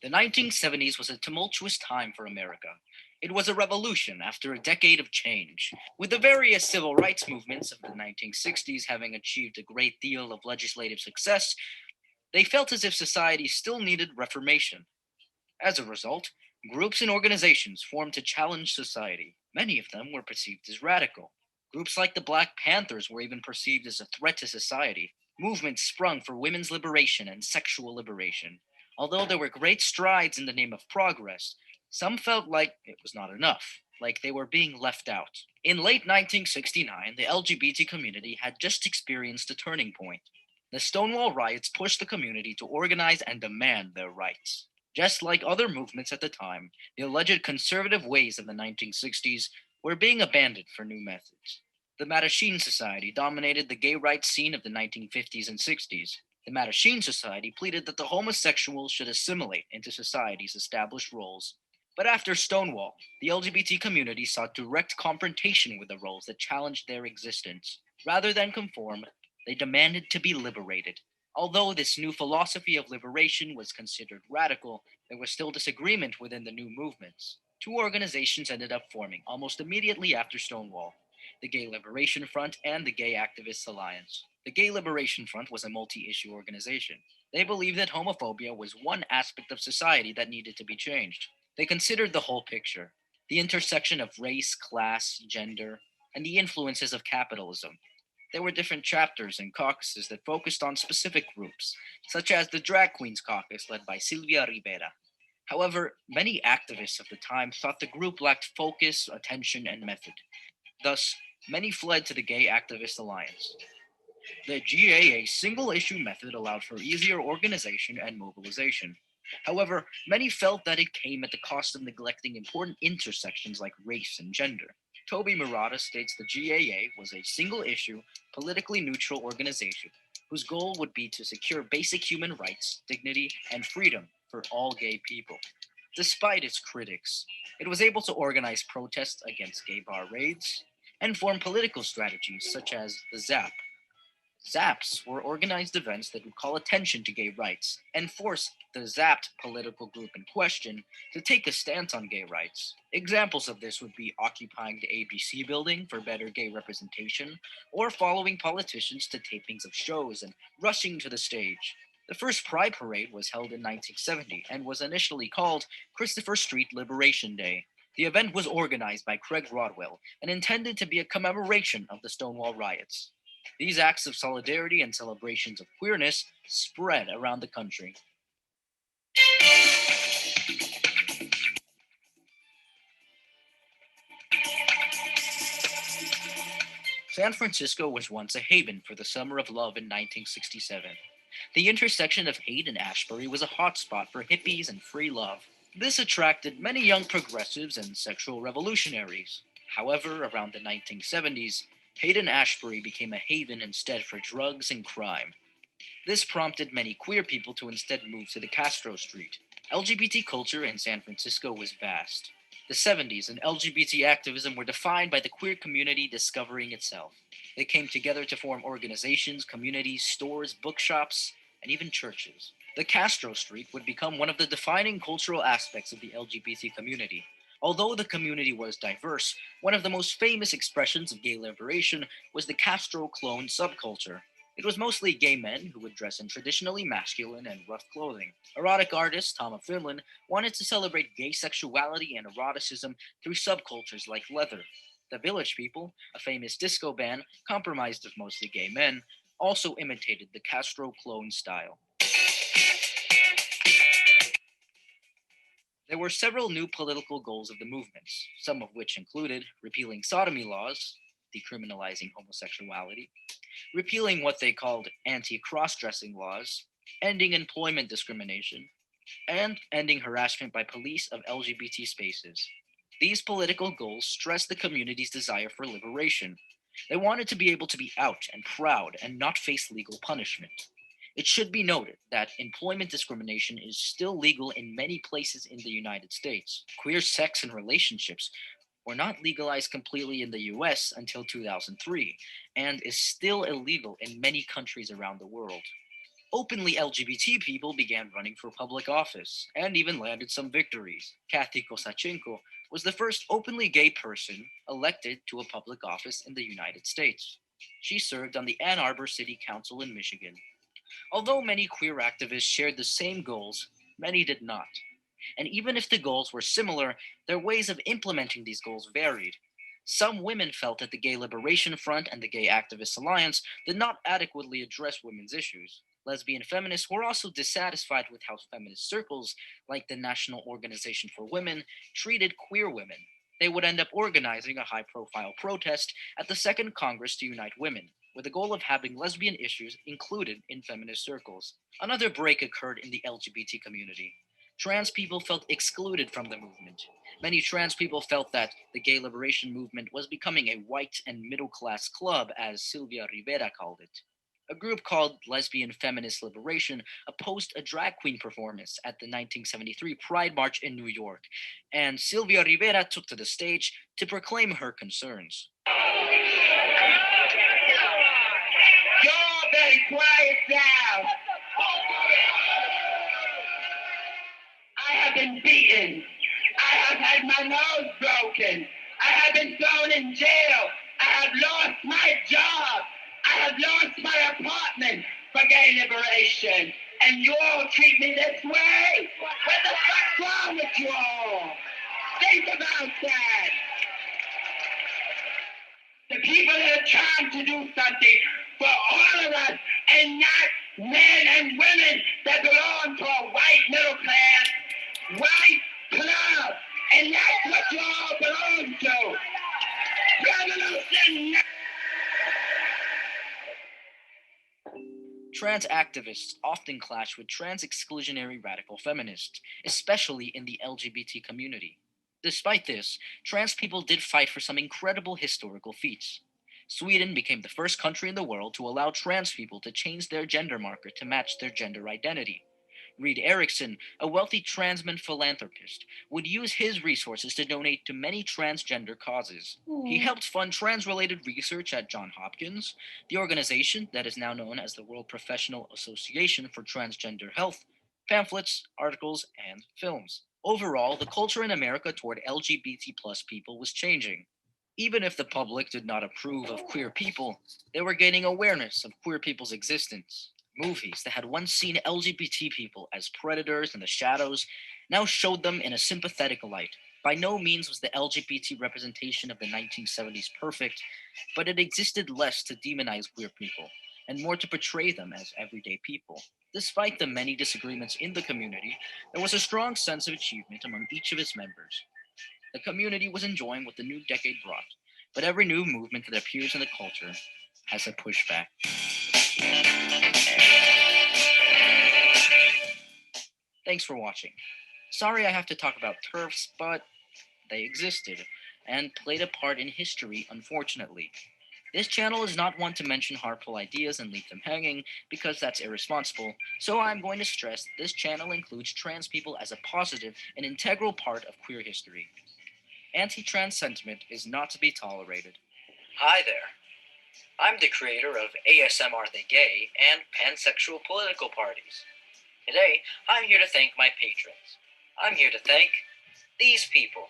The 1970s was a tumultuous time for America. It was a revolution after a decade of change. With the various civil rights movements of the 1960s having achieved a great deal of legislative success, they felt as if society still needed reformation. As a result, groups and organizations formed to challenge society. Many of them were perceived as radical. Groups like the Black Panthers were even perceived as a threat to society. Movements sprung for women's liberation and sexual liberation. Although there were great strides in the name of progress, some felt like it was not enough, like they were being left out. In late 1969, the LGBT community had just experienced a turning point. The Stonewall riots pushed the community to organize and demand their rights. Just like other movements at the time, the alleged conservative ways of the 1960s were being abandoned for new methods. The Mattachine Society dominated the gay rights scene of the 1950s and 60s. The Mattachine Society pleaded that the homosexuals should assimilate into society's established roles. But after Stonewall, the LGBT community sought direct confrontation with the roles that challenged their existence. Rather than conform, they demanded to be liberated. Although this new philosophy of liberation was considered radical, there was still disagreement within the new movements. Two organizations ended up forming almost immediately after Stonewall: the Gay Liberation Front and the Gay Activists Alliance. The Gay Liberation Front was a multi issue organization. They believed that homophobia was one aspect of society that needed to be changed. They considered the whole picture: the intersection of race, class, gender, and the influences of capitalism. There were different chapters and caucuses that focused on specific groups, such as the Drag Queens Caucus led by Silvia Rivera. However, many activists of the time thought the group lacked focus, attention, and method. Thus, many fled to the Gay Activist Alliance. The GAA single issue method allowed for easier organization and mobilization. However, many felt that it came at the cost of neglecting important intersections like race and gender. Toby Murata states the GAA was a single issue, politically neutral organization whose goal would be to secure basic human rights, dignity, and freedom for all gay people. Despite its critics, it was able to organize protests against gay bar raids and form political strategies such as the ZAP. Zaps were organized events that would call attention to gay rights and force the zapped political group in question to take a stance on gay rights. Examples of this would be occupying the ABC building for better gay representation, or following politicians to tapings of shows and rushing to the stage. The first Pride Parade was held in 1970 and was initially called Christopher Street Liberation Day. The event was organized by Craig Rodwell and intended to be a commemoration of the Stonewall riots. These acts of solidarity and celebrations of queerness spread around the country. San Francisco was once a haven for the Summer of Love in 1967. The intersection of Haight and Ashbury was a hotspot for hippies and free love. This attracted many young progressives and sexual revolutionaries. However, around the 1970s, Haight and Ashbury became a haven instead for drugs and crime. This prompted many queer people to instead move to the Castro Street. LGBT culture in San Francisco was vast. The 70s and LGBT activism were defined by the queer community discovering itself. They came together to form organizations, communities, stores, bookshops, and even churches. The Castro Street would become one of the defining cultural aspects of the LGBT community. Although the community was diverse, one of the most famous expressions of gay liberation was the Castro clone subculture. It was mostly gay men who would dress in traditionally masculine and rough clothing. Erotic artist Tom Finland wanted to celebrate gay sexuality and eroticism through subcultures like leather. The Village People, a famous disco band compromised of mostly gay men, also imitated the Castro clone style. There were several new political goals of the movements, some of which included repealing sodomy laws, decriminalizing homosexuality, repealing what they called anti cross dressing laws, ending employment discrimination, and ending harassment by police of LGBT spaces. These political goals stressed the community's desire for liberation. They wanted to be able to be out and proud and not face legal punishment. It should be noted that employment discrimination is still legal in many places in the United States. Queer sex and relationships were not legalized completely in the US until 2003 and is still illegal in many countries around the world. Openly LGBT people began running for public office and even landed some victories. Kathy Kosachenko was the first openly gay person elected to a public office in the United States. She served on the Ann Arbor City Council in Michigan. Although many queer activists shared the same goals, many did not. And even if the goals were similar, their ways of implementing these goals varied. Some women felt that the Gay Liberation Front and the Gay Activists Alliance did not adequately address women's issues. Lesbian feminists were also dissatisfied with how feminist circles, like the National Organization for Women, treated queer women. They would end up organizing a high profile protest at the Second Congress to Unite Women, with the goal of having lesbian issues included in feminist circles. Another break occurred in the LGBT community. Trans people felt excluded from the movement. Many trans people felt that the gay liberation movement was becoming a white and middle class club, as Silvia Rivera called it. A group called Lesbian Feminist Liberation opposed a drag queen performance at the 1973 Pride March in New York, and Silvia Rivera took to the stage to proclaim her concerns. Y'all better quiet down. I have been beaten. I have had my nose broken. I have been thrown in jail. I have lost my job. I have lost my apartment for gay liberation. And you all treat me this way? What the fuck's wrong with you all? Think about that. The people that are trying to do something for all of us and not men and women that belong to a white middle class, white club. And that's what you all belong to. Revolution! Trans activists often clash with trans exclusionary radical feminists, especially in the LGBT community. Despite this, trans people did fight for some incredible historical feats. Sweden became the first country in the world to allow trans people to change their gender marker to match their gender identity. Reed Erickson, a wealthy transman philanthropist, would use his resources to donate to many transgender causes. He helped fund trans related research at Johns Hopkins, the organization that is now known as the World Professional Association for Transgender Health, pamphlets, articles, and films. Overall, the culture in America toward LGBT plus people was changing. Even if the public did not approve of queer people, they were gaining awareness of queer people's existence. Movies that had once seen LGBT people as predators in the shadows now showed them in a sympathetic light. By no means was the LGBT representation of the 1970s perfect, but it existed less to demonize queer people and more to portray them as everyday people. Despite the many disagreements in the community, there was a strong sense of achievement among each of its members. The community was enjoying what the new decade brought, but every new movement that appears in the culture has a pushback. Thanks for watching. Sorry I have to talk about TERFs, but they existed and played a part in history, unfortunately. This channel is not one to mention harmful ideas and leave them hanging, because that's irresponsible, so I'm going to stress that this channel includes trans people as a positive and integral part of queer history. Anti-trans sentiment is not to be tolerated. Hi there. I'm the creator of ASMR the Gay and pansexual political parties. Today, I'm here to thank my patrons. I'm here to thank these people.